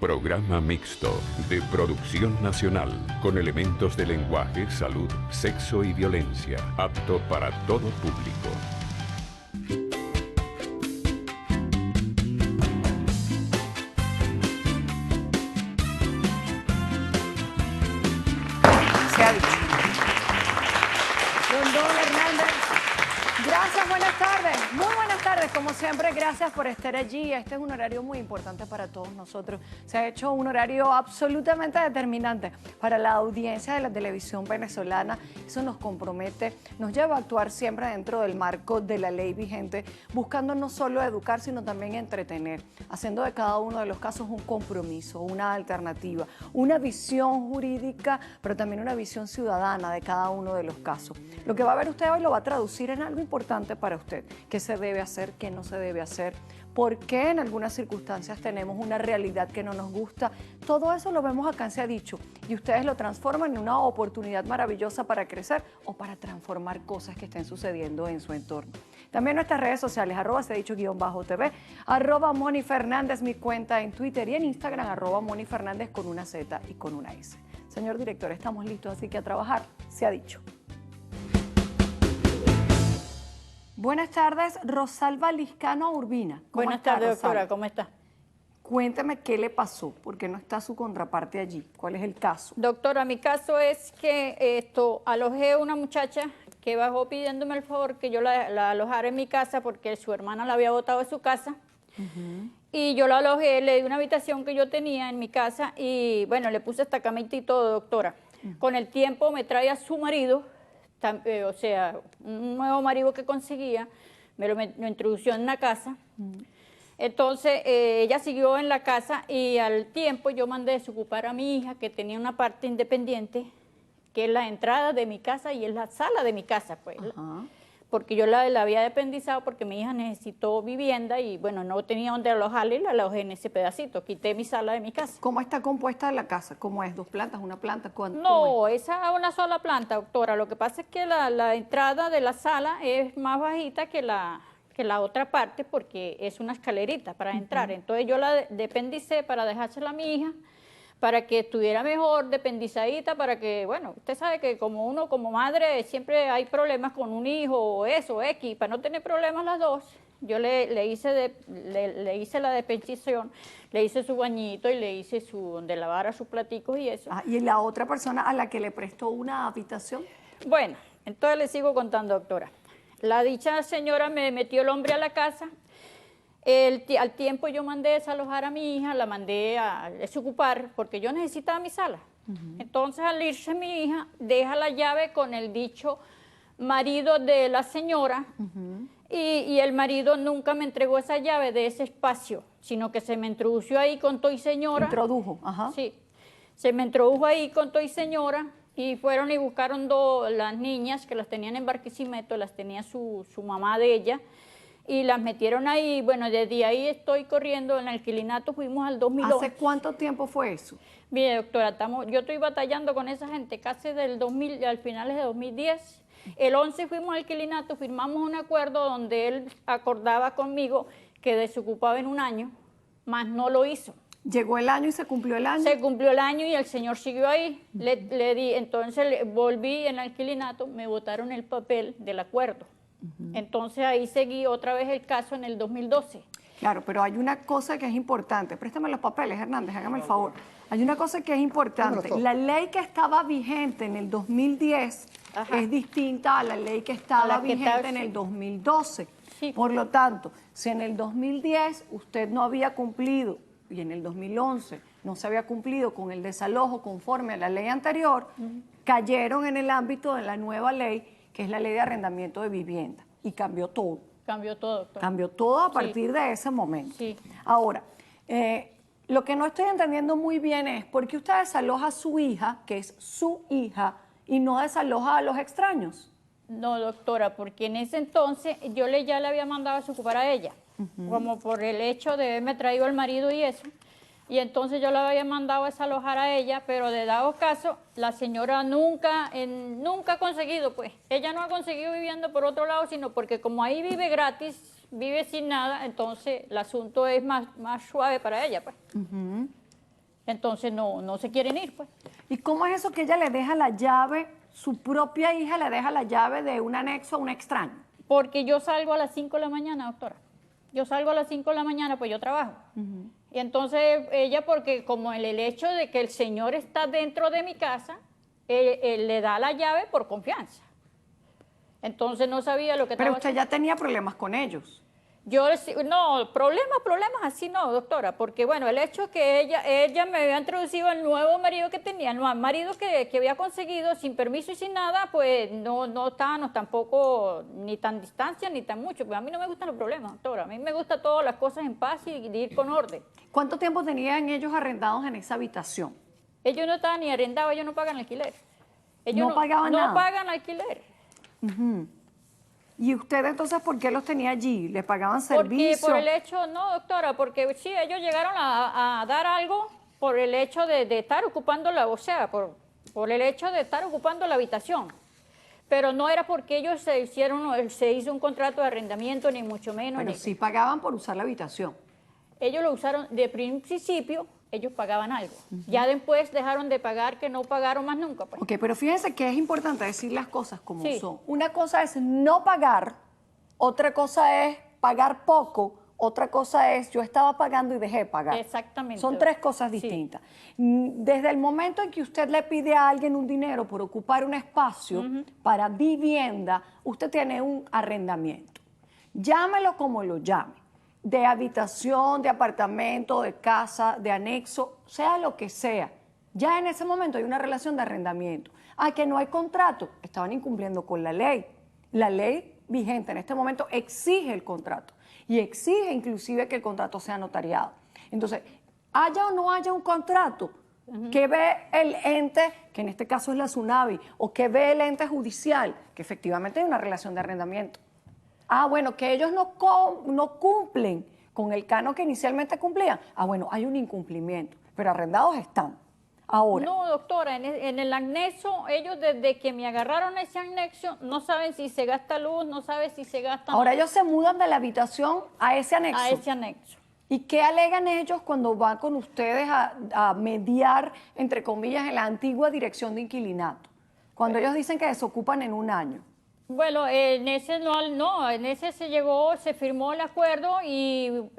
Programa mixto de producción nacional con elementos de lenguaje, salud, sexo y violencia, apto para todo público. Se ha dicho. Don Hernández, gracias, buenas tardes. Muy buenas tardes, como siempre, gracias por estar allí. Este es un horario muy importante para todos nosotros. Se ha hecho un horario absolutamente determinante para la audiencia de la televisión venezolana. Eso nos compromete, nos lleva a actuar siempre dentro del marco de la ley vigente, buscando no solo educar, sino también entretener, haciendo de cada uno de los casos un compromiso, una alternativa, una visión jurídica, pero también una visión ciudadana de cada uno de los casos. Lo que va a ver usted hoy lo va a traducir en algo importante para usted. ¿Qué se debe hacer? ¿Qué no se debe hacer? ¿Por qué en algunas circunstancias tenemos una realidad que no nos gusta? Todo eso lo vemos acá en Se ha dicho y ustedes lo transforman en una oportunidad maravillosa para crecer o para transformar cosas que estén sucediendo en su entorno. También nuestras redes sociales, @Se ha dicho_TV, @Moni Fernández, mi cuenta en Twitter y en Instagram, @Moni Fernández con una Z y con una S. Señor director, estamos listos, así que a trabajar, Se ha dicho. Buenas tardes, Rosalba Liscano Urbina. Buenas tardes, doctora, ¿cómo está? Cuénteme qué le pasó, porque no está su contraparte allí. ¿Cuál es el caso? Doctora, mi caso es que alojé a una muchacha que bajó pidiéndome el favor que yo la alojara en mi casa porque su hermana la había botado de su casa. Y yo la alojé, le di una habitación que yo tenía en mi casa y bueno, le puse hasta camita y todo, doctora. Con el tiempo me trae a su marido, o sea, un nuevo marido que conseguía, me lo introdució en la casa. Entonces, ella siguió en la casa y al tiempo yo mandé desocupar a mi hija, que tenía una parte independiente, que es la entrada de mi casa y es la sala de mi casa, pues. Porque yo la había dependizado porque mi hija necesitó vivienda y, bueno, no tenía dónde alojarla y la alojé en ese pedacito. Quité mi sala de mi casa. ¿Cómo está compuesta la casa? ¿Cómo es? ¿2 plantas? ¿1 planta? No, esa es una sola planta, doctora. Lo que pasa es que la entrada de la sala es más bajita que la otra parte porque es una escalerita para entrar. Entonces yo la dependicé para dejársela a mi hija, para que estuviera mejor dependizadita, para que, bueno, usted sabe que como uno, como madre, siempre hay problemas con un hijo o eso, X, para no tener problemas las dos, yo le hice la dependización, le hice su bañito y le hice donde lavara sus platicos y eso. ¿Y la otra persona a la que le prestó una habitación? Bueno, entonces le sigo contando, doctora. La dicha señora me metió el hombre a la casa. Al tiempo yo mandé desalojar a mi hija, la mandé a desocupar porque yo necesitaba mi sala. Entonces al irse mi hija, deja la llave con el dicho marido de la señora y el marido nunca me entregó esa llave de ese espacio, sino que se me introdujo ahí con todo y señora. Introdujo, Sí, se me introdujo ahí con todo y señora y fueron y buscaron las niñas que las tenían en Barquisimeto, las tenía su mamá de ella, y las metieron ahí. Bueno, desde ahí estoy corriendo en el inquilinato, fuimos al 2011. ¿Hace cuánto tiempo fue eso? Mire, doctora, yo estoy batallando con esa gente casi del 2000, al finales de 2010. El 11 fuimos al inquilinato, firmamos un acuerdo donde él acordaba conmigo que desocupaba en 1 año, más no lo hizo. ¿Llegó el año y se cumplió el año? Se cumplió el año y el señor siguió ahí. Entonces volví en el inquilinato, me botaron el papel del acuerdo. Entonces ahí seguí otra vez el caso en el 2012. Claro, pero hay una cosa que es importante. Préstame los papeles, Hernández, hágame el favor. Hay una cosa que es importante. La ley que estaba vigente en el 2010 es distinta a la ley que estaba vigente en el 2012. Sí. Por lo tanto, si en el 2010 usted no había cumplido y en el 2011 no se había cumplido con el desalojo conforme a la ley anterior, cayeron en el ámbito de la nueva ley, que es la ley de arrendamiento de vivienda, y cambió todo. Cambió todo, doctor. Cambió todo a partir de ese momento. Sí. Ahora, lo que no estoy entendiendo muy bien es por qué usted desaloja a su hija, que es su hija, y no desaloja a los extraños. No, doctora, porque en ese entonces yo ya le había mandado a desocupar a ella, como por el hecho de haberme traído el marido y eso. Y entonces yo la había mandado a desalojar a ella, pero de dado caso, la señora nunca ha conseguido, pues. Ella no ha conseguido vivienda por otro lado, sino porque como ahí vive gratis, vive sin nada, entonces el asunto es más suave para ella, pues. Entonces no se quieren ir, pues. ¿Y cómo es eso que ella le deja la llave, su propia hija le deja la llave de un anexo a un extraño? Porque yo salgo a las 5 de la mañana, doctora. Yo salgo a las 5 de la mañana, pues yo trabajo. Y entonces ella, porque como el hecho de que el señor está dentro de mi casa, él le da la llave por confianza. Entonces no sabía lo que Pero estaba usted ya tenía problemas con ellos. no, problemas así no, doctora, porque bueno, el hecho que ella me había introducido al nuevo marido que tenía, el nuevo marido que había conseguido sin permiso y sin nada, pues no estábamos tampoco ni tan distancia ni tan mucho, pues a mí no me gustan los problemas, doctora, a mí me gustan todas las cosas en paz y de ir con orden. ¿Cuánto tiempo tenían ellos arrendados en esa habitación? Ellos no estaban ni arrendados, ellos no pagan alquiler. No pagaban nada. No pagan alquiler. ¿Y usted entonces por qué los tenía allí? ¿Le pagaban Porque servicio? por el hecho, no, doctora, porque sí, ellos llegaron a dar algo por el hecho de estar ocupando por el hecho de estar ocupando la habitación. Pero no era porque ellos se hizo un contrato de arrendamiento, ni mucho menos. Pero sí pagaban por usar la habitación. Ellos lo usaron de principio, ellos pagaban algo. Ya después dejaron de pagar, que no pagaron más nunca. Pues. Ok, pero fíjense que es importante decir las cosas como Sí. son. Una cosa es no pagar, otra cosa es pagar poco, otra cosa es yo estaba pagando y dejé de pagar. Exactamente. Son tres cosas Sí. distintas. Desde el momento en que usted le pide a alguien un dinero por ocupar un espacio para vivienda, usted tiene un arrendamiento. Llámelo como lo llame. De habitación, de apartamento, de casa, de anexo, sea lo que sea. Ya en ese momento hay una relación de arrendamiento. Ah, que no hay contrato, estaban incumpliendo con la ley. La ley vigente en este momento exige el contrato y exige inclusive que el contrato sea notariado. Entonces, haya o no haya un contrato, ¿qué ve el ente, que en este caso es la SUNAVI, o qué ve el ente judicial? Que efectivamente hay una relación de arrendamiento. Ah, bueno, que ellos no cumplen con el canon que inicialmente cumplían. Ah, bueno, hay un incumplimiento, pero arrendados están. Ahora. No, doctora, en el anexo, ellos desde que me agarraron ese anexo, no saben si se gasta luz, no saben si se gasta... Ahora ellos se mudan de la habitación a ese anexo. a ese anexo. ¿Y qué alegan ellos cuando van con ustedes a mediar, entre comillas, en la antigua dirección de inquilinato? Cuando ellos dicen que desocupan en un año. Bueno, en ese en ese se firmó el acuerdo y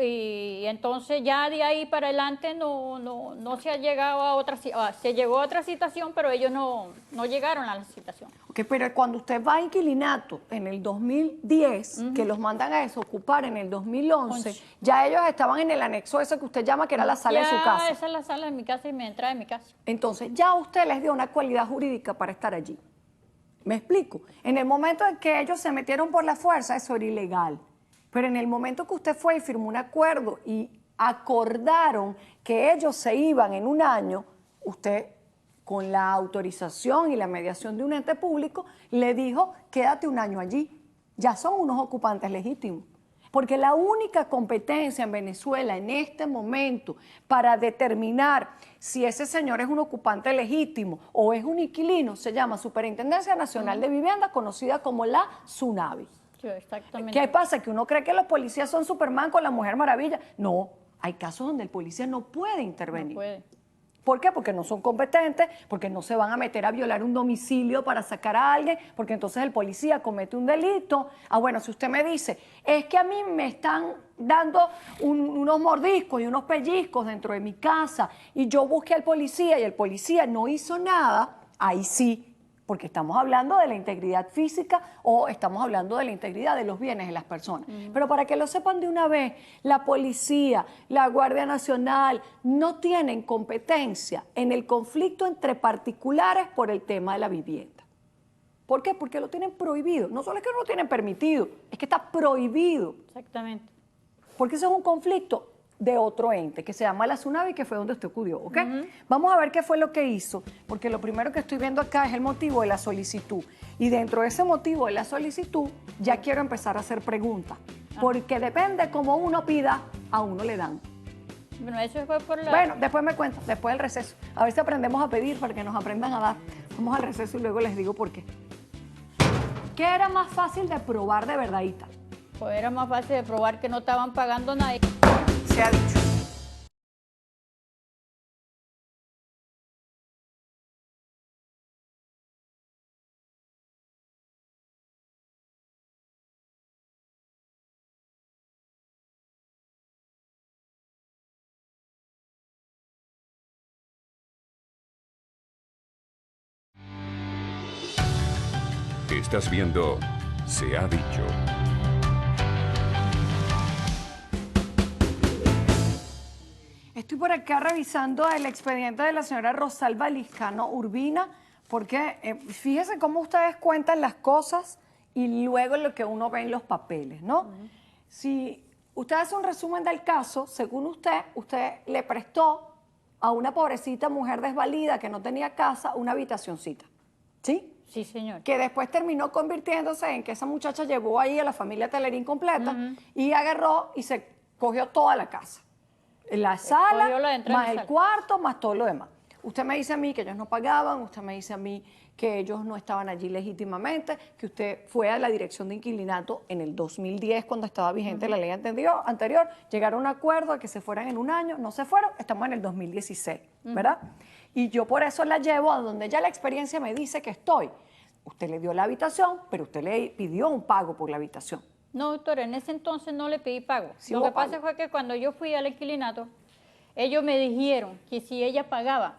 entonces ya de ahí para adelante no se ha llegado a se llegó a otra citación, pero ellos no llegaron a la citación. Ok, pero cuando usted va a inquilinato en el 2010, que los mandan a desocupar en el 2011, ya ellos estaban en el anexo ese que usted llama que era la sala de su casa. Esa es la sala de mi casa y mi entrada de mi casa. Entonces ya usted les dio una cualidad jurídica para estar allí. ¿Me explico? En el momento en que ellos se metieron por la fuerza, eso era ilegal. Pero en el momento que usted fue y firmó un acuerdo y acordaron que ellos se iban en un año, usted, con la autorización y la mediación de un ente público, le dijo, quédate un año allí. Ya son unos ocupantes legítimos. Porque la única competencia en Venezuela en este momento para determinar si ese señor es un ocupante legítimo o es un inquilino se llama Superintendencia Nacional de Vivienda, conocida como la SUNAVI. Sí, exactamente. ¿Qué pasa? ¿Que uno cree que los policías son Superman con la Mujer Maravilla? No, hay casos donde el policía no puede intervenir. No puede. ¿Por qué? Porque no son competentes, porque no se van a meter a violar un domicilio para sacar a alguien, porque entonces el policía comete un delito. Ah, bueno, si usted me dice, es que a mí me están dando unos mordiscos y unos pellizcos dentro de mi casa y yo busqué al policía y el policía no hizo nada, ahí sí, porque estamos hablando de la integridad física o estamos hablando de la integridad de los bienes de las personas. Pero para que lo sepan de una vez, la policía, la Guardia Nacional no tienen competencia en el conflicto entre particulares por el tema de la vivienda. ¿Por qué? Porque lo tienen prohibido. No solo es que no lo tienen permitido, es que está prohibido. Exactamente. Porque eso es un conflicto de otro ente, que se llama la SUNAVI, que fue donde usted acudió, ¿ok? Vamos a ver qué fue lo que hizo, porque lo primero que estoy viendo acá es el motivo de la solicitud. Y dentro de ese motivo de la solicitud, ya quiero empezar a hacer preguntas, porque depende cómo uno pida, a uno le dan. Bueno, eso fue por la... Bueno, después me cuento, después del receso. A ver si aprendemos a pedir para que nos aprendan a dar. Vamos al receso y luego les digo por qué. ¿Qué era más fácil de probar de verdadita? Pues era más fácil de probar que no estaban pagando nada. Se ha dicho. Estás viendo Se ha dicho. Estoy por acá revisando el expediente de la señora Rosalba Liscano Urbina, porque fíjese cómo ustedes cuentan las cosas y luego lo que uno ve en los papeles, ¿no? Si usted hace un resumen del caso, según usted le prestó a una pobrecita mujer desvalida que no tenía casa una habitacioncita, ¿sí? Sí, señor. Que después terminó convirtiéndose en que esa muchacha llevó ahí a la familia Telerín completa y agarró y se cogió toda la casa. La sala, más el cuarto, más todo lo demás. Usted me dice a mí que ellos no pagaban, usted me dice a mí que ellos no estaban allí legítimamente, que usted fue a la dirección de inquilinato en el 2010 cuando estaba vigente la ley anterior, llegaron a un acuerdo de que se fueran en un año, no se fueron, estamos en el 2016, ¿verdad? Y yo por eso la llevo a donde ya la experiencia me dice que estoy. Usted le dio la habitación, pero usted le pidió un pago por la habitación. No, doctora, en ese entonces no le pedí pago. Sí, Lo que pago. pasa fue que cuando yo fui al inquilinato, ellos me dijeron que si ella pagaba.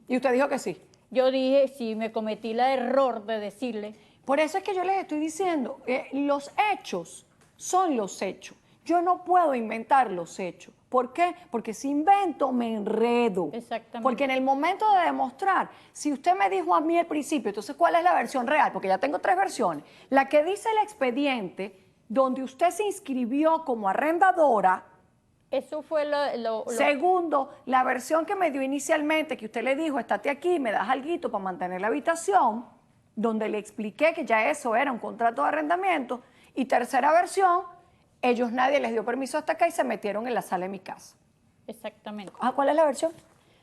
Y usted dijo que sí. Yo dije, si me cometí el error de decirle. Por eso es que yo les estoy diciendo, los hechos son los hechos. Yo no puedo inventar los hechos. ¿Por qué? Porque si invento, me enredo. Exactamente. Porque en el momento de demostrar, si usted me dijo a mí al principio, entonces, ¿cuál es la versión real? Porque ya tengo 3 versiones. La que dice el expediente, donde usted se inscribió como arrendadora. Eso fue lo... Segundo, la versión que me dio inicialmente, que usted le dijo, estate aquí, me das alguito para mantener la habitación, donde le expliqué que ya eso era un contrato de arrendamiento. Y tercera versión, ellos nadie les dio permiso hasta acá y se metieron en la sala de mi casa. Exactamente. ¿Cuál es la versión?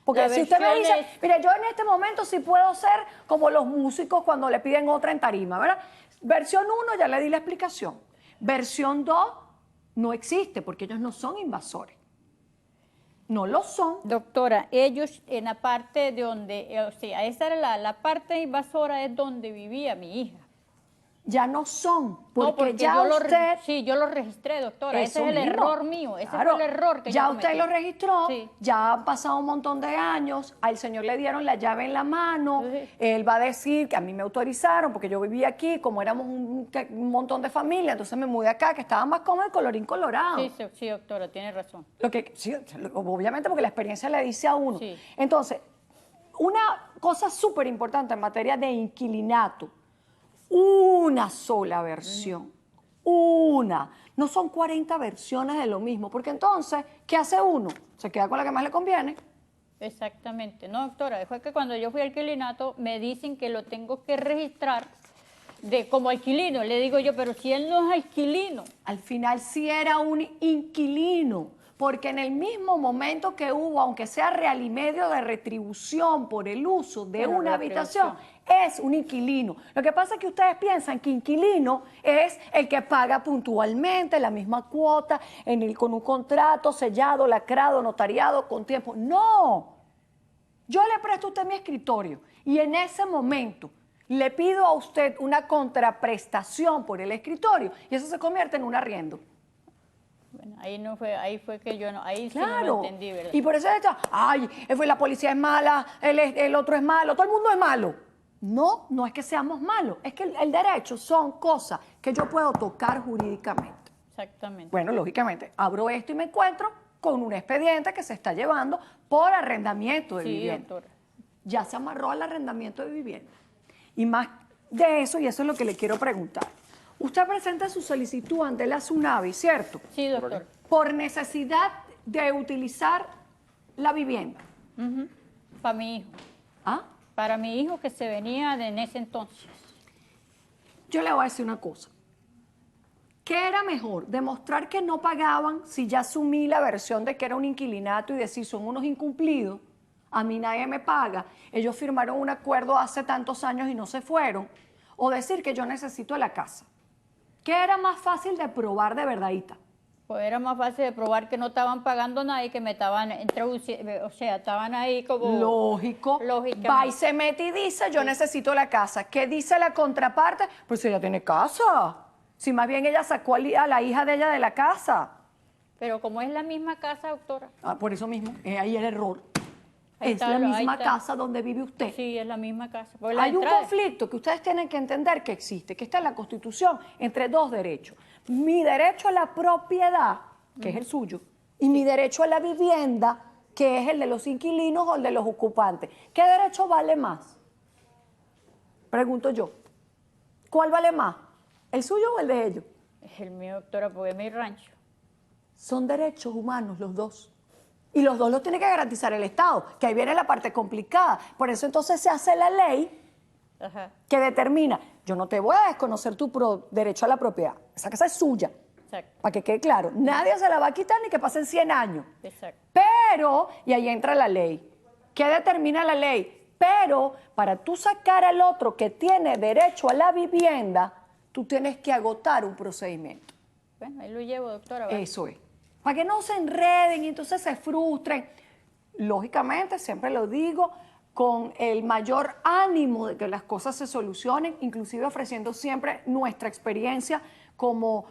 Porque La si usted me versión dice, mire, yo en este momento sí puedo ser como los músicos cuando le piden otra en tarima, ¿verdad? Versión 1 ya le di la explicación. Versión 2 no existe porque ellos no son invasores. No lo son. Doctora, ellos en la parte de donde, o sea, esa era la parte invasora es donde vivía mi hija. Ya no son, porque, No, porque ya yo usted... sí, yo lo registré, doctora. Ese es el mismo. error mío, ese Claro, fue el error que ya yo usted cometí. lo registró, Sí. ya han pasado un montón de años, al señor le dieron la llave en la mano, Sí. él va a decir que a mí me autorizaron porque yo vivía aquí, como éramos un montón de familia, entonces me mudé acá, que estaba más cómodo, colorín colorado. Sí, doctora, tiene razón. Sí, obviamente porque la experiencia le dice a uno. Sí. Entonces, una cosa súper importante en materia de inquilinato, una sola versión, una. No son 40 versiones de lo mismo, porque entonces, ¿qué hace uno? Se queda con la que más le conviene. Exactamente. No, doctora, fue que cuando yo fui al inquilinato me dicen que lo tengo que registrar como alquilino. Le digo yo, pero si él no es alquilino. Al final sí era un inquilino, porque en el mismo momento que hubo, aunque sea real y medio de retribución por el uso de Bueno, una retribución. habitación, es un inquilino. Lo que pasa es que ustedes piensan que inquilino es el que paga puntualmente la misma cuota con un contrato sellado, lacrado, notariado, con tiempo. No. Yo le presto a usted mi escritorio y en ese momento le pido a usted una contraprestación por el escritorio y eso se convierte en un arriendo. Bueno, ahí fue que yo no, ahí sí Claro. no lo entendí, ¿verdad? Y por eso está, la policía es mala, el otro es malo, todo el mundo es malo. No, no es que seamos malos, es que el derecho son cosas que yo puedo tocar jurídicamente. Exactamente. Bueno, lógicamente, abro esto y me encuentro con un expediente que se está llevando por arrendamiento de Sí, vivienda. doctora. Ya se amarró al arrendamiento de vivienda. Y más de eso, y eso es lo que le quiero preguntar. Usted presenta su solicitud ante la SUNAVI, ¿cierto? Sí, doctor. Por necesidad de utilizar la vivienda. Para mi hijo. ¿Ah? Para mi hijo que se venía en ese entonces. Yo le voy a decir una cosa. ¿Qué era mejor? ¿Demostrar que no pagaban si ya asumí la versión de que era un inquilinato y decir son unos incumplidos? A mí nadie me paga. Ellos firmaron un acuerdo hace tantos años y no se fueron. O decir que yo necesito la casa. ¿Qué era más fácil de probar de verdadita? Pues era más fácil de probar que no estaban pagando nada y que me estaban introduciendo, o sea, estaban ahí como... Lógico. Lógicamente. Va y se mete y dice, yo necesito la casa. ¿Qué dice la contraparte? Pues ella tiene casa. Si más bien ella sacó a la hija de ella de la casa. Pero como es la misma casa, doctora. Por eso mismo, es ahí el error. Ahí Es está, la ahí misma está. casa donde vive usted. Sí, es la misma casa. Porque la Hay un entrada- conflicto que ustedes tienen que entender que existe, que está en la Constitución, entre dos derechos. Mi derecho a la propiedad, que es el suyo, y mi derecho a la vivienda, que es el de los inquilinos o el de los ocupantes. ¿Qué derecho vale más? Pregunto yo. ¿Cuál vale más? ¿El suyo o el de ellos? Es el mío, doctora, porque es mi rancho. Son derechos humanos los dos. Y los dos los tiene que garantizar el Estado, que ahí viene la parte complicada. Por eso entonces se hace la ley Ajá, que determina, yo no te voy a desconocer tu derecho a la propiedad, esa casa es suya, exacto, para que quede claro, nadie se la va a quitar ni que pasen 100 años. exacto. Pero, y ahí entra la ley, ¿qué determina la ley? Pero para tú sacar al otro que tiene derecho a la vivienda, tú tienes que agotar un procedimiento. Bueno, ahí lo llevo, doctora. ¿vale? Eso es. Para que no se enreden y entonces se frustren. Lógicamente, siempre lo digo, con el mayor ánimo de que las cosas se solucionen, inclusive ofreciendo siempre nuestra experiencia como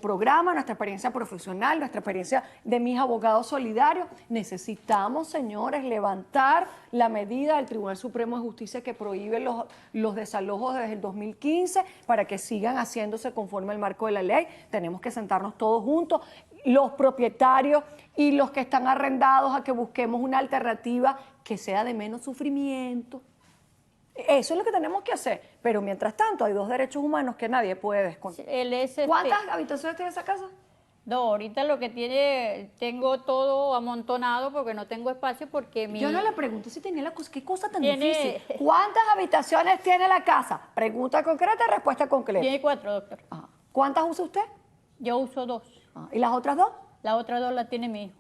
programa, nuestra experiencia profesional, nuestra experiencia de mis abogados solidarios. Necesitamos, señores, levantar la medida del Tribunal Supremo de Justicia que prohíbe los desalojos desde el 2015 para que sigan haciéndose conforme al marco de la ley. Tenemos que sentarnos todos juntos, los propietarios y los que están arrendados, a que busquemos una alternativa que sea de menos sufrimiento. Eso es lo que tenemos que hacer. Pero mientras tanto, hay dos derechos humanos que nadie puede desconocer. Él es ¿Cuántas habitaciones tiene esa casa? No, ahorita lo que tiene, tengo todo amontonado porque no tengo espacio porque mi... Yo no le pregunto si tenía la cosa. ¿Qué cosa tan Tiene- difícil? ¿Cuántas habitaciones tiene la casa? Pregunta concreta, respuesta concreta. Tiene 4, doctor. Ajá. ¿Cuántas usa usted? Yo uso 2. ¿Y las otras dos? La otra 2 la tiene mi hijo.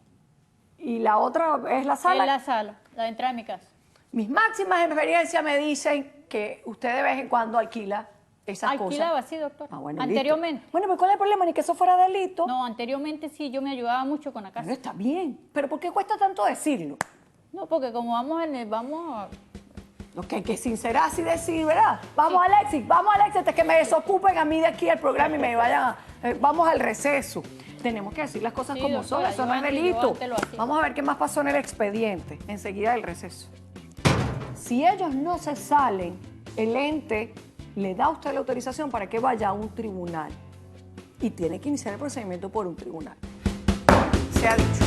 ¿Y la otra es la sala? En la sala, la de entrada de mi casa. Mis máximas experiencias me dicen que usted de vez en cuando alquila esas cosas. Alquilaba, sí, doctor. Ah, bueno, Anteriormente. listo. Bueno, pero ¿cuál es el problema? Ni que eso fuera delito. No, anteriormente sí, yo me ayudaba mucho con la casa. Bueno, está bien. Pero ¿por qué cuesta tanto decirlo? No, porque como vamos a... Lo que hay que sincerarse y decir, ¿verdad? Vamos, Alexis, hasta que me desocupen a mí de aquí el programa y me vayan a... vamos al receso. Tenemos que decir las cosas Sí, como doctora, son, eso yo no es antes- yo delito. antes lo hacía. Vamos a ver qué más pasó en el expediente, enseguida del receso. Si ellos no se salen, el ente le da a usted la autorización para que vaya a un tribunal y tiene que iniciar el procedimiento por un tribunal. Se ha dicho.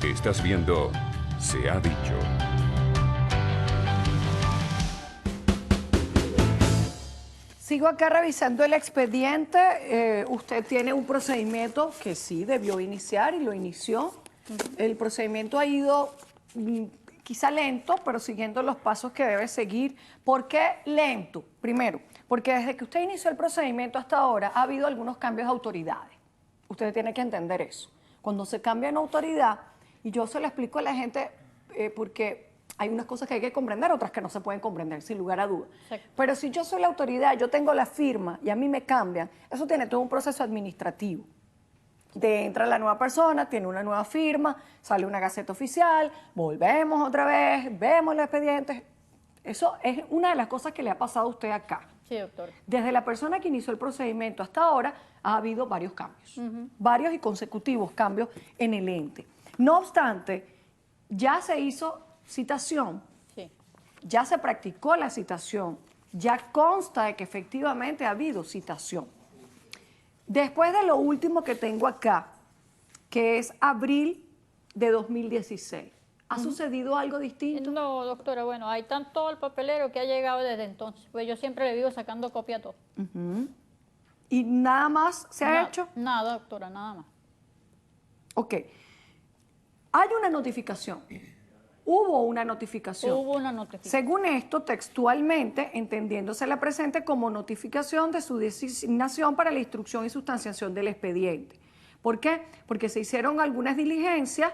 Estás viendo Se ha dicho. Sigo acá revisando el expediente. Usted tiene un procedimiento que sí debió iniciar y lo inició. El procedimiento ha ido quizá lento, pero siguiendo los pasos que debe seguir. ¿Por qué lento? Primero, porque desde que usted inició el procedimiento hasta ahora ha habido algunos cambios de autoridades. Usted tiene que entender eso. Cuando se cambia una autoridad, y yo se lo explico a la gente porque hay unas cosas que hay que comprender, otras que no se pueden comprender, sin lugar a dudas. Exacto. Pero si yo soy la autoridad, yo tengo la firma y a mí me cambian, eso tiene todo un proceso administrativo. Entra la nueva persona, tiene una nueva firma, sale una gaceta oficial, volvemos otra vez, vemos los expedientes. Eso es una de las cosas que le ha pasado a usted acá. Sí, doctor. Desde la persona que inició el procedimiento hasta ahora ha habido varios cambios, varios y consecutivos cambios en el ente. No obstante, ya se hizo citación, Sí. ya se practicó la citación, ya consta de que efectivamente ha habido citación. Después de lo último que tengo acá, que es abril de 2016, ¿ha sucedido algo distinto? No, doctora, bueno, hay tanto el papelero que ha llegado desde entonces. Pues yo siempre le vivo sacando copia a todo. ¿Y nada más se ha hecho? Nada, doctora, nada más. Ok. Hay una notificación. Hubo una notificación. Hubo una notificación. Según esto, textualmente, entendiéndose la presente como notificación de su designación para la instrucción y sustanciación del expediente. ¿Por qué? Porque se hicieron algunas diligencias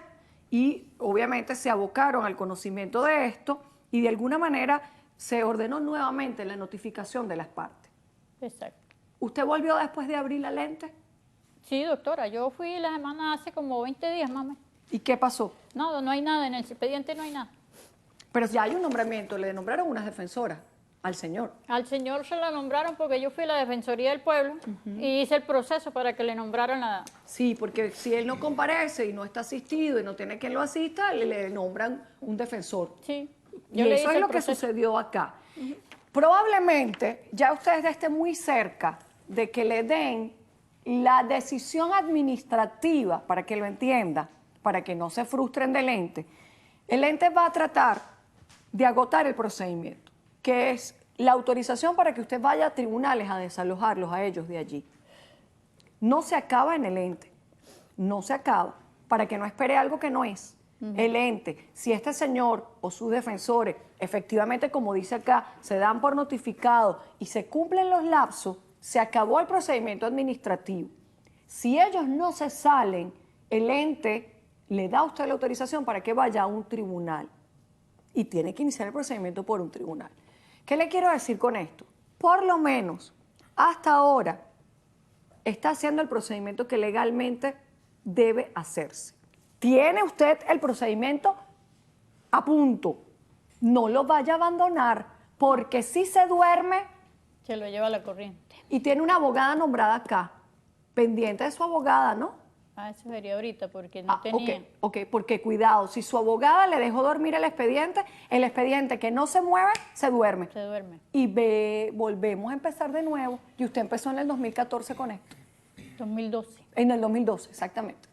y obviamente se abocaron al conocimiento de esto y de alguna manera se ordenó nuevamente la notificación de las partes. Exacto. ¿Usted volvió después de abrir la lente? Sí, doctora, yo fui la semana hace como 20 días, mamá. ¿Y qué pasó? No, no hay nada, en el expediente no hay nada. Pero ya hay un nombramiento, le nombraron unas defensoras al señor. Al señor se la nombraron porque yo fui a la Defensoría del Pueblo y hice el proceso para que le nombraran la... Sí, porque si él no comparece y no está asistido y no tiene quien lo asista, le nombran un defensor. Sí. Y le eso hice es el lo que proceso. sucedió acá. Probablemente ya ustedes estén muy cerca de que le den la decisión administrativa, para que lo entienda, para que no se frustren del ente. El ente va a tratar de agotar el procedimiento, que es la autorización para que usted vaya a tribunales a desalojarlos a ellos de allí. No se acaba en el ente, no se acaba, para que no espere algo que no es. El ente, si este señor o sus defensores, efectivamente, como dice acá, se dan por notificado y se cumplen los lapsos, se acabó el procedimiento administrativo. Si ellos no se salen, el ente le da a usted la autorización para que vaya a un tribunal y tiene que iniciar el procedimiento por un tribunal. ¿Qué le quiero decir con esto? Por lo menos, hasta ahora, está haciendo el procedimiento que legalmente debe hacerse. Tiene usted el procedimiento a punto. No lo vaya a abandonar, porque si se duerme Se lo lleva a la corriente. y tiene una abogada nombrada acá, pendiente de su abogada, ¿no? Ah, eso sería ahorita porque no tenía. Ok, porque cuidado, si su abogada le dejó dormir el expediente que no se mueve, se duerme. Se duerme. Y volvemos a empezar de nuevo. Y usted empezó en el 2014 con esto. 2012. En el 2012, exactamente.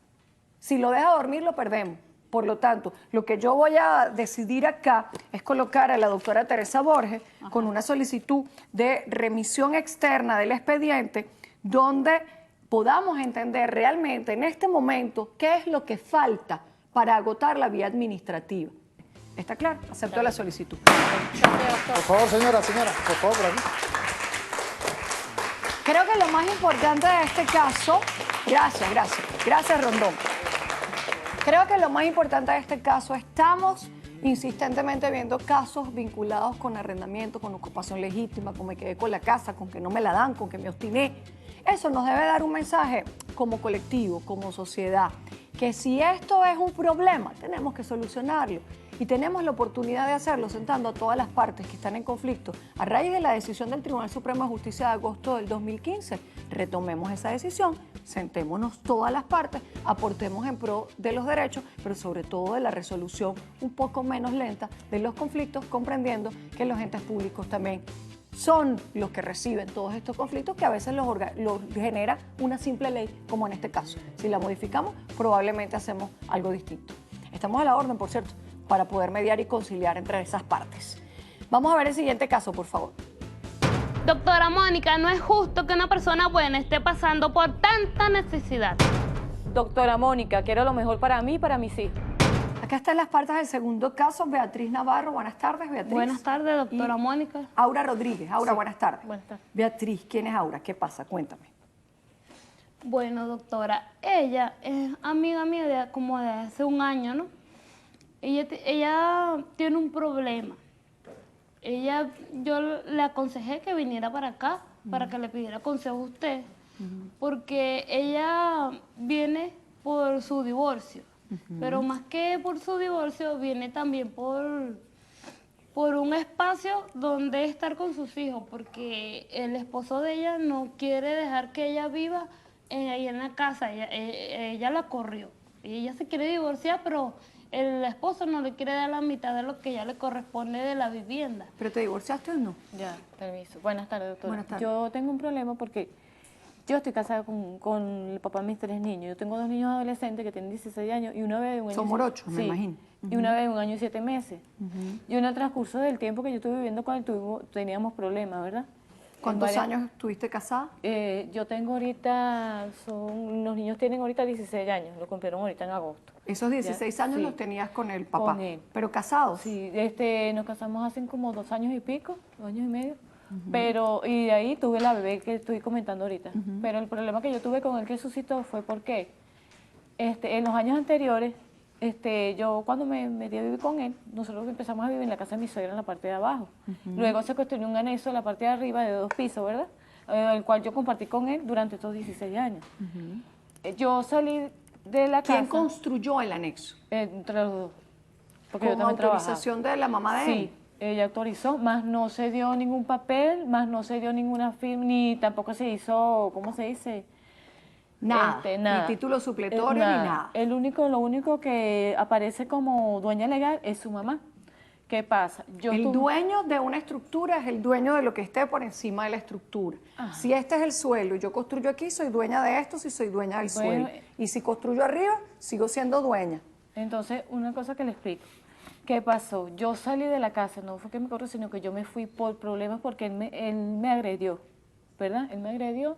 Si lo deja dormir, lo perdemos. Por lo tanto, lo que yo voy a decidir acá es colocar a la doctora Teresa Borges con una solicitud de remisión externa del expediente donde podamos entender realmente en este momento qué es lo que falta para agotar la vía administrativa. ¿Está claro? Acepto la solicitud. Por favor, señora, por favor, por aquí. Creo que lo más importante de este caso, gracias Rondón. Creo que lo más importante de este caso, estamos insistentemente viendo casos vinculados con arrendamiento, con ocupación legítima, con me quedé con la casa, con que no me la dan, con que me obstiné. Eso nos debe dar un mensaje como colectivo, como sociedad, que si esto es un problema, tenemos que solucionarlo. Y tenemos la oportunidad de hacerlo sentando a todas las partes que están en conflicto. A raíz de la decisión del Tribunal Supremo de Justicia de agosto del 2015, retomemos esa decisión, sentémonos todas las partes, aportemos en pro de los derechos, pero sobre todo de la resolución un poco menos lenta de los conflictos, comprendiendo que los entes públicos también son los que reciben todos estos conflictos que a veces los genera una simple ley, como en este caso. Si la modificamos, probablemente hacemos algo distinto. Estamos a la orden, por cierto, para poder mediar y conciliar entre esas partes. Vamos a ver el siguiente caso, por favor. Doctora Mónica, no es justo que una persona buena esté pasando por tanta necesidad. Doctora Mónica, quiero lo mejor para mí y para mis hijos. Acá están las partes del segundo caso. Beatriz Navarro, buenas tardes, Beatriz. Buenas tardes, doctora Mónica. Aura Rodríguez. Aura, buenas tardes. Buenas tardes. Beatriz, ¿quién es Aura? ¿Qué pasa? Cuéntame. Bueno, doctora, ella es amiga mía como de hace un año, ¿no? Ella tiene un problema. Yo le aconsejé que viniera para acá, para que le pidiera consejo a usted, porque ella viene por su divorcio, pero más que por su divorcio, viene también por un espacio donde estar con sus hijos, porque el esposo de ella no quiere dejar que ella viva ahí en la casa, ella la corrió. Ella se quiere divorciar, pero el esposo no le quiere dar la mitad de lo que ya le corresponde de la vivienda. ¿Pero te divorciaste o no? Ya, permiso. Buenas tardes, doctora. Buenas tardes. Yo tengo un problema porque yo estoy casada con el papá de mis 3 niños. Yo tengo 2 niños adolescentes que tienen 16 años y una bebé de 1 año. Son morochos, me imagino. Y una bebé de 1 año y 7 meses. Y en el transcurso del tiempo que yo estuve viviendo con él, teníamos problemas, ¿verdad? ¿Cuántos años estuviste casada? Yo tengo ahorita, los niños tienen ahorita 16 años, lo cumplieron ahorita en agosto. Esos 16 años Sí. los tenías con el papá, Con él. pero casados. Sí, nos casamos hace como 2 años y pico, 2 años y medio. Pero, y de ahí tuve la bebé que estoy comentando ahorita. Pero el problema que yo tuve con él que suscitó fue porque en los años anteriores, yo cuando me metí a vivir con él, nosotros empezamos a vivir en la casa de mi suegra en la parte de abajo. Luego se construyó un anexo en la parte de arriba de 2 pisos, ¿verdad? el cual yo compartí con él durante estos 16 años. Yo salí de la casa. ¿Quién construyó el anexo? Entre los dos. Porque yo ¿Con también trabajaba. autorización de la mamá de él? Sí, ella autorizó, más no se dio ningún papel, más no se dio ninguna firma, ni tampoco se hizo, ¿cómo se dice? Nada, Nada. ni título supletorio, ni nada. Lo único que aparece como dueña legal es su mamá. ¿Qué pasa? El dueño de una estructura es el dueño de lo que esté por encima de la estructura. Ajá. Si este es el suelo y yo construyo aquí, soy dueña de esto si soy dueña del Bueno, suelo. Y si construyo arriba, sigo siendo dueña. Entonces, una cosa que le explico. ¿Qué pasó? Yo salí de la casa, no fue que me corrió, sino que yo me fui por problemas porque él me agredió, ¿verdad? Él me agredió.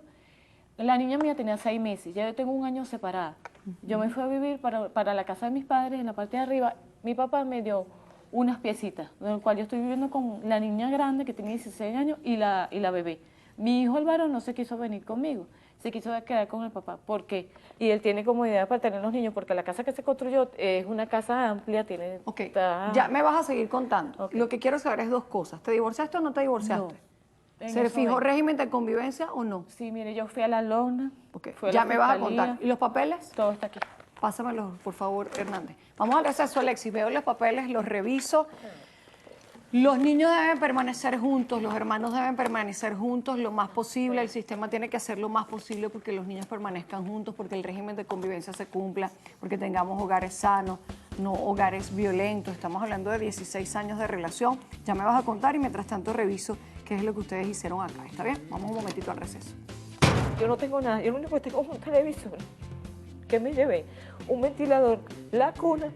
La niña mía tenía 6 meses, ya yo tengo 1 año separada. Yo me fui a vivir para la casa de mis padres, en la parte de arriba. Mi papá me dio unas piecitas, en el cual yo estoy viviendo con la niña grande que tiene 16 años y la bebé. Mi hijo, el varón, no se quiso venir conmigo, se quiso quedar con el papá. ¿Por qué? Y él tiene como idea para tener los niños, porque la casa que se construyó es una casa amplia, tiene... Ok, ya me vas a seguir contando. Ok. Lo que quiero saber es 2 cosas. ¿Te divorciaste o no te divorciaste? En ¿Se eso fijó es. régimen de convivencia o no? Sí, mire, yo fui a la lona. Ok, fui a ya la me vas a fiscalía, contar. ¿Y los papeles? Todo está aquí. Pásamelos, por favor, Hernández. Vamos al receso, Alexis. Veo los papeles, los reviso. Los niños deben permanecer juntos, los hermanos deben permanecer juntos lo más posible. El sistema tiene que hacer lo más posible porque los niños permanezcan juntos, porque el régimen de convivencia se cumpla, porque tengamos hogares sanos, no hogares violentos. Estamos hablando de 16 años de relación. Ya me vas a contar y mientras tanto reviso qué es lo que ustedes hicieron acá. ¿Está bien? Vamos un momentito al receso. Yo no tengo nada, yo lo único que tengo es un televisor que me llevé, un ventilador, la cuna,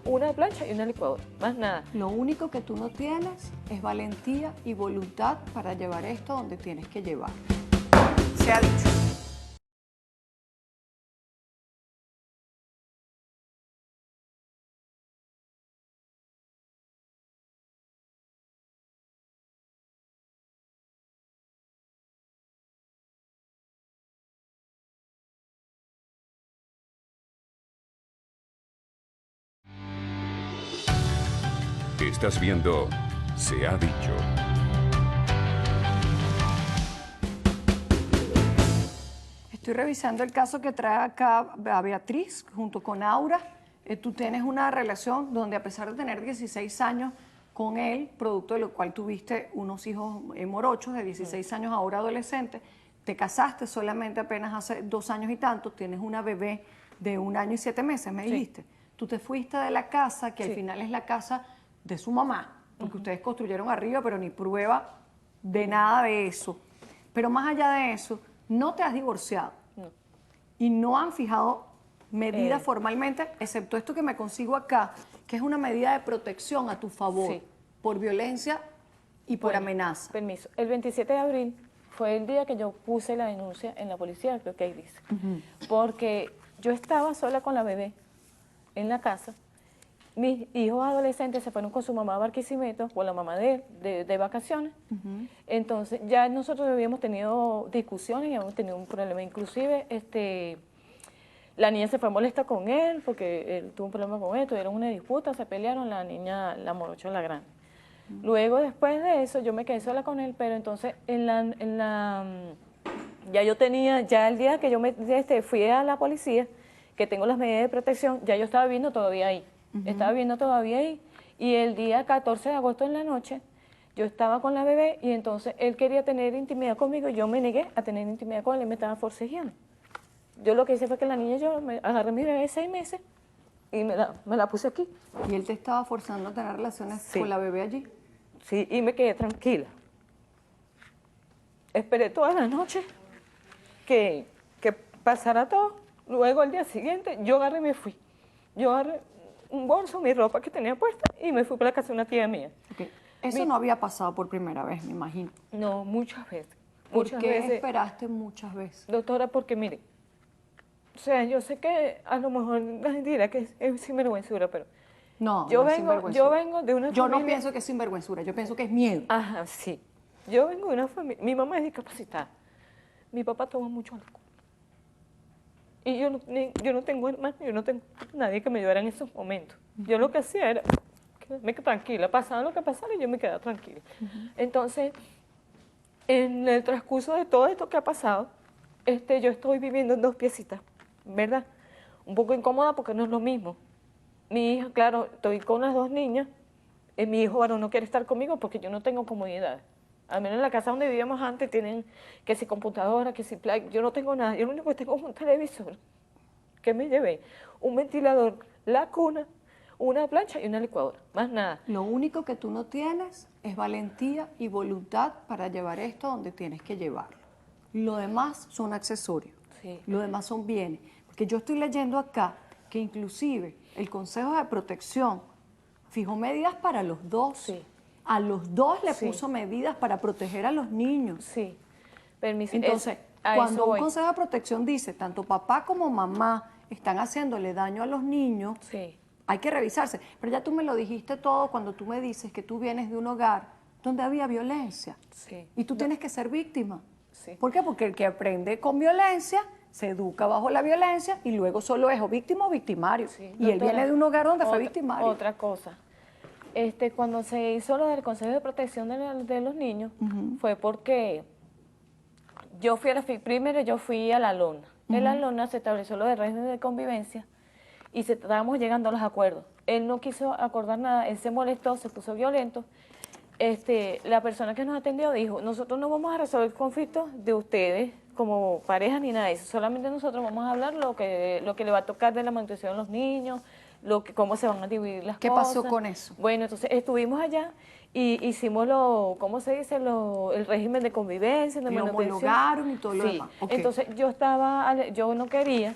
una plancha y una licuadora, más nada. Lo único que tú no tienes es valentía y voluntad para llevar esto donde tienes que llevar. Se ha dicho. Estás viendo Se ha dicho. Estoy revisando el caso que trae acá a Beatriz junto con Aura. Tú tienes una relación donde a pesar de tener 16 años con él, producto de lo cual tuviste unos hijos morochos de 16 años, ahora adolescentes, te casaste solamente apenas hace 2 años y tanto, tienes una bebé de 1 año y 7 meses, me dijiste. Tú te fuiste de la casa, que al final es la casa de su mamá, porque ustedes construyeron arriba, pero ni prueba de nada de eso. Pero más allá de eso, no te has divorciado. No. Y no han fijado medidas formalmente, excepto esto que me consigo acá, que es una medida de protección a tu favor, Sí. por violencia y por Bueno, amenaza. Permiso. El 27 de abril fue el día que yo puse la denuncia en la policía, creo que ahí dice. Porque yo estaba sola con la bebé en la casa. Mis hijos adolescentes se fueron con su mamá a Barquisimeto, con la mamá de vacaciones. Entonces, ya nosotros habíamos tenido discusiones y habíamos tenido un problema. Inclusive, la niña se fue molesta con él porque él tuvo un problema con él, tuvieron una disputa, se pelearon, la niña, la morocha, la grande. Luego, después de eso, yo me quedé sola con él, pero entonces ya yo tenía, ya el día que yo fui a la policía, que tengo las medidas de protección, ya yo estaba viviendo todavía ahí. Estaba viviendo todavía ahí. Y el día 14 de agosto en la noche, yo estaba con la bebé y entonces él quería tener intimidad conmigo y yo me negué a tener intimidad con él y me estaba forcejeando. Yo lo que hice fue que la niña, yo me agarré a mi bebé de 6 meses y me la puse aquí. ¿Y él te estaba forzando a tener relaciones Sí. con la bebé allí? Sí, y me quedé tranquila. Esperé toda la noche que pasara todo. Luego, al día siguiente, yo agarré y me fui. Yo agarré un bolso, mi ropa que tenía puesta y me fui para la casa de una tía mía. Okay. Eso no había pasado por primera vez, me imagino. No, muchas veces. ¿Por Muchas qué veces. esperaste muchas veces? Doctora, porque mire, o sea, yo sé que a lo mejor la gente dirá que es sinvergüenzura, pero No, yo no es vengo sinvergüenzura. de una Yo familia... no pienso que es sinvergüenzura, yo pienso que es miedo. Ajá, sí. Yo vengo de una familia... Mi mamá es discapacitada. Mi papá toma mucho alcohol. Y yo no tengo hermanos, yo no tengo nadie que me ayudara en esos momentos. Yo lo que hacía era quedarme tranquila. Pasaba lo que pasara y yo me quedaba tranquila. Entonces, En el transcurso de todo esto que ha pasado, yo estoy viviendo en 2 piecitas, ¿verdad? Un poco incómoda porque no es lo mismo. Mi hija, claro, estoy con las 2 niñas, mi hijo varón no quiere estar conmigo porque yo no tengo comodidad. Al menos en la casa donde vivíamos antes tienen que si computadora, que si play, yo no tengo nada, yo lo único que tengo es un televisor que me llevé, un ventilador, la cuna, una plancha y una licuadora, más nada. Lo único que tú no tienes es valentía y voluntad para llevar esto donde tienes que llevarlo. Lo demás son accesorios, Sí. lo demás son bienes. Porque yo estoy leyendo acá que inclusive el Consejo de Protección fijó medidas para los dos. Sí. A los dos le Sí. puso medidas para proteger a los niños. Sí, permiso. Entonces, A cuando eso un voy. Consejo de Protección dice, tanto papá como mamá están haciéndole daño a los niños, Sí. hay que revisarse. Pero ya tú me lo dijiste todo cuando tú me dices que tú vienes de un hogar donde había violencia. Sí. Y tú tienes que ser víctima. Sí. ¿Por qué? Porque el que aprende con violencia se educa bajo la violencia y luego solo es o víctima o victimario. Sí, Y él doctora, viene de un hogar donde fue otra- victimario. Otra cosa. Cuando se hizo lo del Consejo de Protección de los Niños, fue porque yo fui primero yo fui a la lona. En la lona se estableció lo del régimen de convivencia y estábamos llegando a los acuerdos. Él no quiso acordar nada, él se molestó, se puso violento. La persona que nos atendió dijo, nosotros no vamos a resolver conflictos de ustedes como pareja ni nada de eso, solamente nosotros vamos a hablar lo que le va a tocar de la manutención de los niños, cómo se van a dividir las ¿Qué cosas. pasó con eso? Bueno, entonces estuvimos allá y hicimos ¿cómo se dice? El régimen de convivencia, de Lo manutención. homologaron y todo lo Sí. demás. Ok. Entonces yo no quería,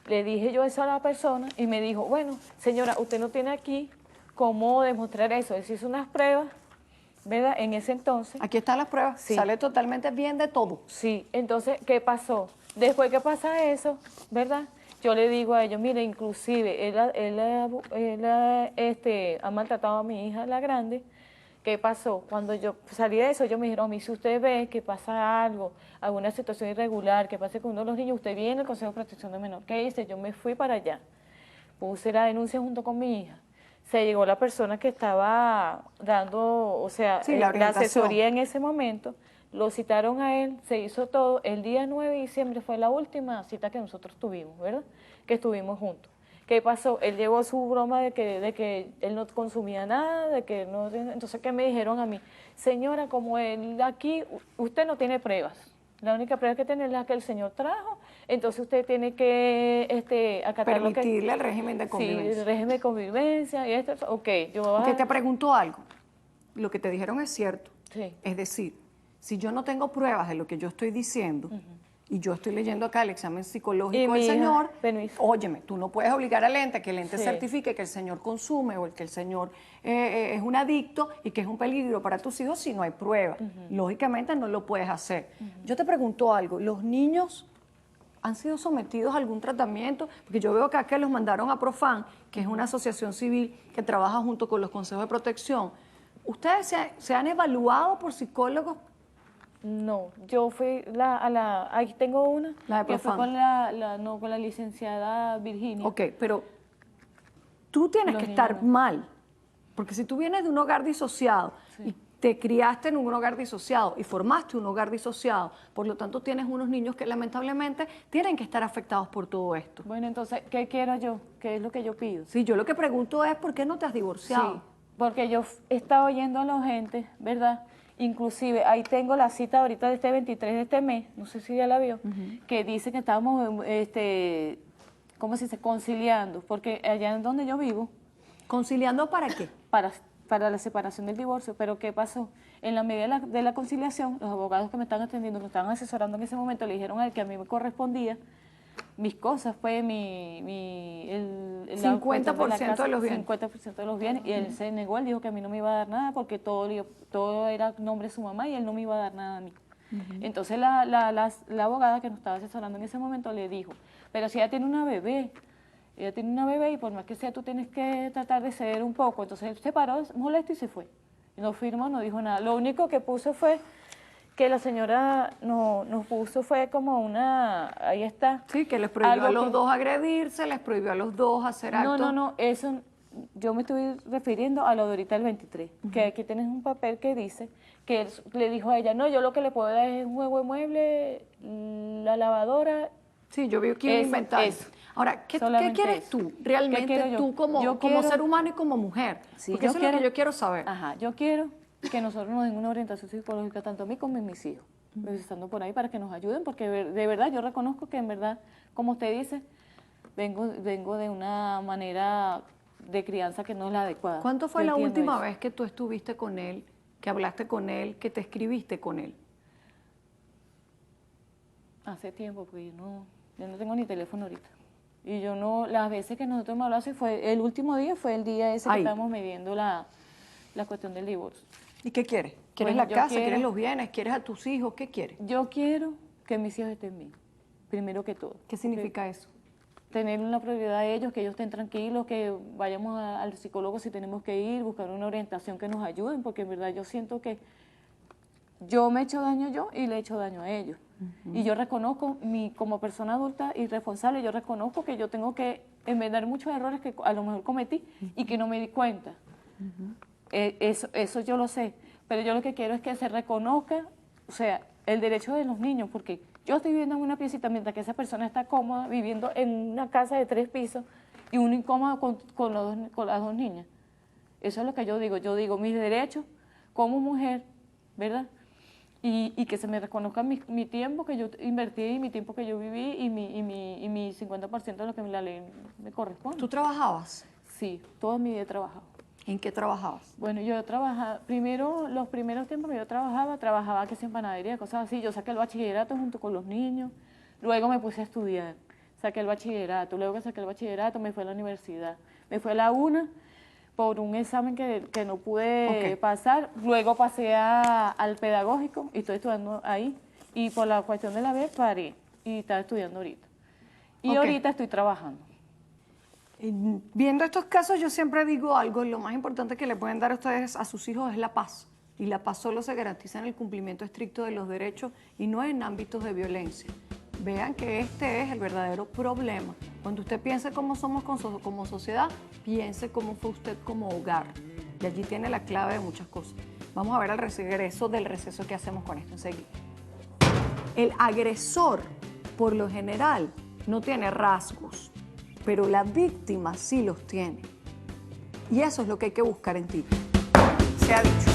le dije yo eso a la persona y me dijo, bueno, señora, usted no tiene aquí cómo demostrar eso. Él se hizo unas pruebas, ¿verdad? En ese entonces. Aquí están las pruebas. Sí. Sale totalmente bien de todo. Sí, entonces, ¿qué pasó? Después que pasa eso, ¿verdad? Yo le digo a ellos, mire, inclusive él ha maltratado a mi hija, la grande. ¿Qué pasó? Cuando yo salí de eso, ellos me dijeron, a mí, si usted ve que pasa algo, alguna situación irregular, que pase con uno de los niños, usted viene al Consejo de Protección de Menor. ¿Qué hice? Yo me fui para allá, puse la denuncia junto con mi hija. Se llegó la persona que estaba dando, o sea, Sí, la la orientación. asesoría en ese momento, lo citaron a él, se hizo todo. El día 9 de diciembre fue la última cita que nosotros tuvimos, ¿verdad? Que estuvimos juntos. ¿Qué pasó? Él llevó su broma de que él no consumía nada, de que no... Entonces, ¿qué me dijeron a mí? Señora, como él aquí, usted no tiene pruebas. La única prueba que tiene es la que el señor trajo. Entonces, usted tiene que acatar lo que... Permitirle el régimen de Sí, convivencia. el régimen de convivencia y esto. Ok, yo voy a... Ok, te pregunto algo. Lo que te dijeron es cierto. Sí. Es decir, si yo no tengo pruebas de lo que yo estoy diciendo y yo estoy leyendo acá el examen Y psicológico mi del hija, señor, permiso. óyeme, tú no puedes obligar al ente que el ente Sí. certifique que el señor consume o que el señor es un adicto y que es un peligro para tus hijos si no hay pruebas. Lógicamente no lo puedes hacer. Yo te pregunto algo, ¿los niños han sido sometidos a algún tratamiento? Porque yo veo acá que los mandaron a Profan, que es una asociación civil que trabaja junto con los consejos de protección. ¿Ustedes se han evaluado por psicólogos? No, yo fui ahí tengo una, La de que fue Profan. con la licenciada Virginia. Ok, pero tú tienes Los que niños estar no. mal, porque si tú vienes de un hogar disociado y te criaste en un hogar disociado y formaste un hogar disociado, por lo tanto tienes unos niños que lamentablemente tienen que estar afectados por todo esto. Bueno, entonces, ¿qué quiero yo? ¿Qué es lo que yo pido? Sí, yo lo que pregunto es ¿por qué no te has divorciado? Sí, porque yo he estado oyendo a la gente, ¿verdad? Inclusive, ahí tengo la cita ahorita de este 23 de este mes, no sé si ya la vio, que dice que estábamos, ¿cómo se dice? Conciliando, porque allá en donde yo vivo, ¿Conciliando para qué? para la separación del divorcio, pero ¿qué pasó? En la medida de la conciliación, los abogados que me están atendiendo, que me estaban asesorando en ese momento, le dijeron a él que a mí me correspondía mis cosas, fue el 50% de los bienes. 50% de los bienes, y él se negó, él dijo que a mí no me iba a dar nada porque todo era nombre de su mamá y él no me iba a dar nada a mí. Entonces la abogada que nos estaba asesorando en ese momento le dijo, pero si ella tiene una bebé y por más que sea tú tienes que tratar de ceder un poco. Entonces él se paró molesto y se fue. Y no firmó, no dijo nada. Lo único que puso fue que la señora nos puso fue como ahí está. Sí, que les prohibió Algo a los que- dos agredirse, les prohibió a los dos hacer actos. No, eso yo me estoy refiriendo a lo de ahorita el 23, que aquí tienes un papel que dice que él le dijo a ella, no, yo lo que le puedo dar es un juego de mueble, la lavadora. Sí, yo vi aquí un Eso, inventario. eso. Ahora, ¿qué Solamente quieres eso. tú realmente, ¿Qué quiero yo? tú como, Yo como quiero- ser humano y como mujer? Sí, Porque eso es lo que yo quiero saber. Ajá, yo quiero que nosotros nos den una orientación psicológica, tanto a mí como a mis hijos, estando por ahí, para que nos ayuden, porque de verdad yo reconozco que en verdad, como usted dice, vengo de una manera de crianza que no es la adecuada. ¿Cuánto fue Yo la entiendo última eso. vez que tú estuviste con él, que hablaste con él, que te escribiste con él? Hace tiempo, porque yo no tengo ni teléfono ahorita. Y yo no, las veces que nosotros hemos hablado, sí fue el último día, fue el día ese que Ahí. estábamos midiendo la cuestión del divorcio. ¿Y qué quieres? ¿Quieres Bueno, la yo casa? quiero- ¿Quieres los bienes? ¿Quieres a tus hijos? ¿Qué quieres? Yo quiero que mis hijos estén bien, primero que todo. ¿Qué significa eso? Tener una prioridad a ellos, que ellos estén tranquilos, que vayamos al psicólogo si tenemos que ir, buscar una orientación que nos ayuden, porque en verdad yo siento que yo me he hecho daño yo y le he hecho daño a ellos. Y yo reconozco, como persona adulta y responsable, yo reconozco que yo tengo que enmendar muchos errores que a lo mejor cometí y que no me di cuenta. Eso yo lo sé, pero yo lo que quiero es que se reconozca, o sea, el derecho de los niños, porque yo estoy viviendo en una piecita mientras que esa persona está cómoda viviendo en una casa de 3 pisos y uno incómodo con las dos niñas. Eso es lo que yo digo mis derechos como mujer, ¿verdad? Y que se me reconozca mi tiempo que yo invertí y mi tiempo que yo viví y mi 50% de lo que la ley me corresponde. ¿Tú trabajabas? Sí, toda mi vida he trabajado. ¿En qué trabajabas? Bueno, yo trabajaba, los primeros tiempos que yo trabajaba que sea en panadería, cosas así. Yo saqué el bachillerato junto con los niños, luego me puse a estudiar, saqué el bachillerato, luego que saqué el bachillerato me fui a la universidad, me fui a la UNA por un examen que no pude pasar, luego pasé al pedagógico y estoy estudiando ahí, y por la cuestión de la vez paré y estaba estudiando ahorita. Y ahorita estoy trabajando. Viendo estos casos, yo siempre digo algo, lo más importante que le pueden dar a ustedes a sus hijos es la paz. Y la paz solo se garantiza en el cumplimiento estricto de los derechos y no en ámbitos de violencia. Vean que este es el verdadero problema. Cuando usted piense cómo somos como sociedad, piense cómo fue usted como hogar. Y allí tiene la clave de muchas cosas. Vamos a ver al regreso del receso que hacemos con esto enseguida. El agresor, por lo general, no tiene rasgos, pero la víctima sí los tiene. Y eso es lo que hay que buscar en ti. Se ha dicho.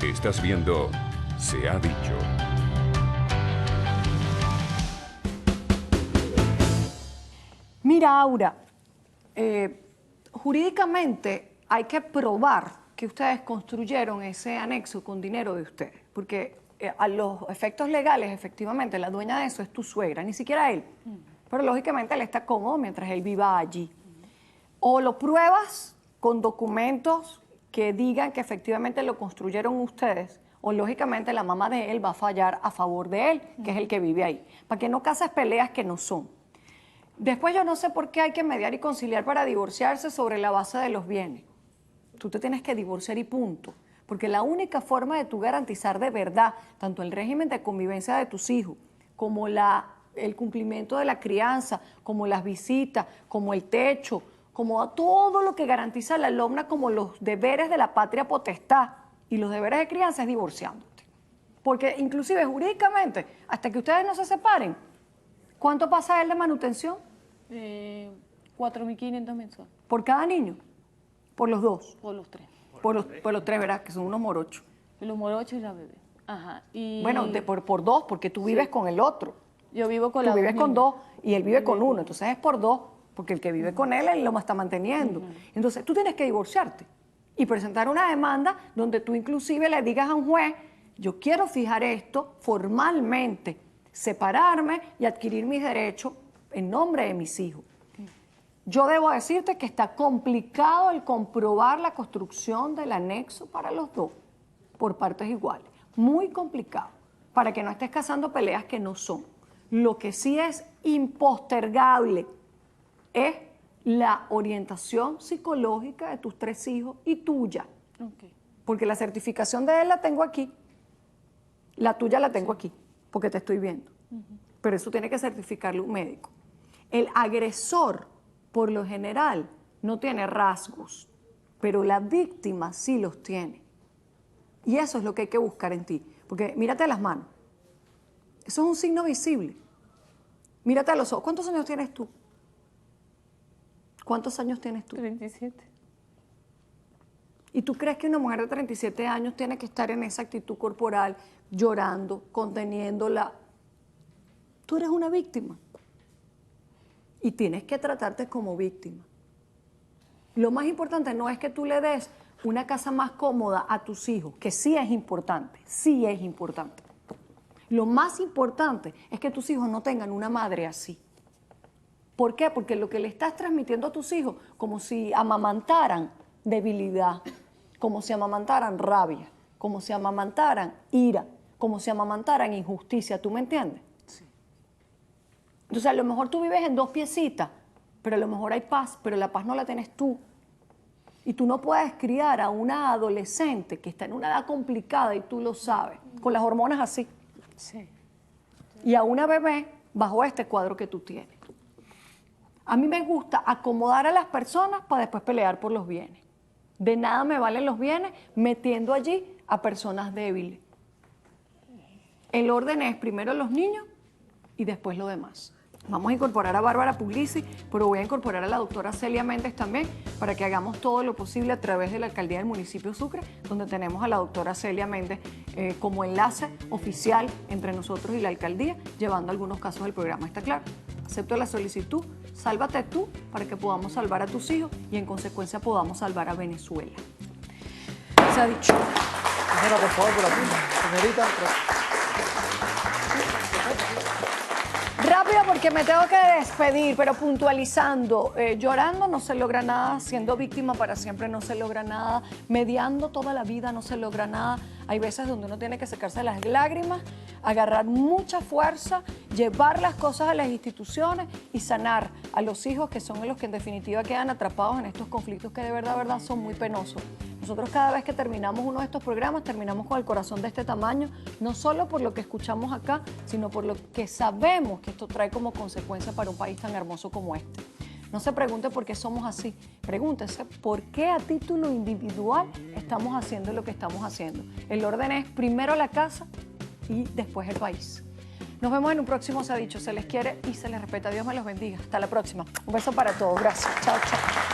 Estás viendo Se ha dicho. Mira, Aura, jurídicamente hay que probar que ustedes construyeron ese anexo con dinero de ustedes, porque a los efectos legales, efectivamente, la dueña de eso es tu suegra, ni siquiera él. Pero lógicamente él está cómodo mientras él viva allí. O lo pruebas con documentos que digan que efectivamente lo construyeron ustedes, o lógicamente la mamá de él va a fallar a favor de él, que es el que vive ahí, para que no cases peleas que no son. Después yo no sé por qué hay que mediar y conciliar para divorciarse sobre la base de los bienes. Tú te tienes que divorciar y punto, porque la única forma de tú garantizar de verdad tanto el régimen de convivencia de tus hijos como el cumplimiento de la crianza, como las visitas, como el techo, como todo lo que garantiza la LOMNA como los deberes de la patria potestad y los deberes de crianza es divorciándote. Porque inclusive jurídicamente, hasta que ustedes no se separen, ¿cuánto pasa él de manutención? 4.500 mensual. ¿Por cada niño? ¿Por los dos? Por los 3. Por los tres, ¿verdad? Que son unos morochos. Los morochos y la bebé. Ajá. Y Bueno, por dos, porque tú vives con el otro. yo vivo con Tú la vives con dos y él vive con uno, entonces es por dos, porque el que vive con él lo está manteniendo. Entonces tú tienes que divorciarte y presentar una demanda donde tú inclusive le digas a un juez, yo quiero fijar esto formalmente, separarme y adquirir mis derechos en nombre de mis hijos. Yo debo decirte que está complicado el comprobar la construcción del anexo para los dos por partes iguales. Muy complicado. para que no estés cazando peleas que no son. Lo que sí es impostergable es la orientación psicológica de tus 3 hijos y tuya. Ok. Porque la certificación de él la tengo aquí, la tuya la tengo aquí, porque te estoy viendo. Pero eso tiene que certificarlo un médico. El agresor, por lo general, no tiene rasgos, pero la víctima sí los tiene. Y eso es lo que hay que buscar en ti. Porque mírate las manos. Eso es un signo visible. Mírate a los ojos. ¿Cuántos años tienes tú? ¿Cuántos años tienes tú? 37. ¿Y tú crees que una mujer de 37 años tiene que estar en esa actitud corporal, llorando, conteniéndola? Tú eres una víctima. Y tienes que tratarte como víctima. Lo más importante no es que tú le des una casa más cómoda a tus hijos, que sí es importante, sí es importante. Lo más importante es que tus hijos no tengan una madre así. ¿Por qué? Porque lo que le estás transmitiendo a tus hijos, como si amamantaran debilidad, como si amamantaran rabia, como si amamantaran ira, como si amamantaran injusticia, ¿tú me entiendes? Sí. Entonces a lo mejor tú vives en 2 piecitas, pero a lo mejor hay paz, pero la paz no la tienes tú. Y tú no puedes criar a una adolescente que está en una edad complicada y tú lo sabes, con las hormonas así. Sí. Y a una bebé bajo este cuadro que tú tienes. A mí me gusta acomodar a las personas para después pelear por los bienes. De nada me valen los bienes metiendo allí a personas débiles. El orden es primero los niños y después lo demás. Vamos a incorporar a Bárbara Puglisi, pero voy a incorporar a la doctora Celia Méndez también para que hagamos todo lo posible a través de la alcaldía del municipio de Sucre, donde tenemos a la doctora Celia Méndez como enlace oficial entre nosotros y la alcaldía, llevando algunos casos del programa. ¿Está claro? Acepto la solicitud, sálvate tú para que podamos salvar a tus hijos y en consecuencia podamos salvar a Venezuela. Se ha dicho. Señora, por favor, por aquí. Señorita, Rápido porque me tengo que despedir, pero puntualizando, llorando no se logra nada, siendo víctima para siempre no se logra nada, mediando toda la vida no se logra nada. Hay veces donde uno tiene que secarse las lágrimas, agarrar mucha fuerza, llevar las cosas a las instituciones y sanar a los hijos que son los que en definitiva quedan atrapados en estos conflictos que de verdad son muy penosos. Nosotros cada vez que terminamos uno de estos programas, terminamos con el corazón de este tamaño, no solo por lo que escuchamos acá, sino por lo que sabemos que esto trae como consecuencia para un país tan hermoso como este. No se pregunte por qué somos así, pregúntese por qué a título individual estamos haciendo lo que estamos haciendo. El orden es primero la casa y después el país. Nos vemos en un próximo Se ha dicho, se les quiere y se les respeta. Dios me los bendiga. Hasta la próxima. Un beso para todos. Gracias. Chao, chao.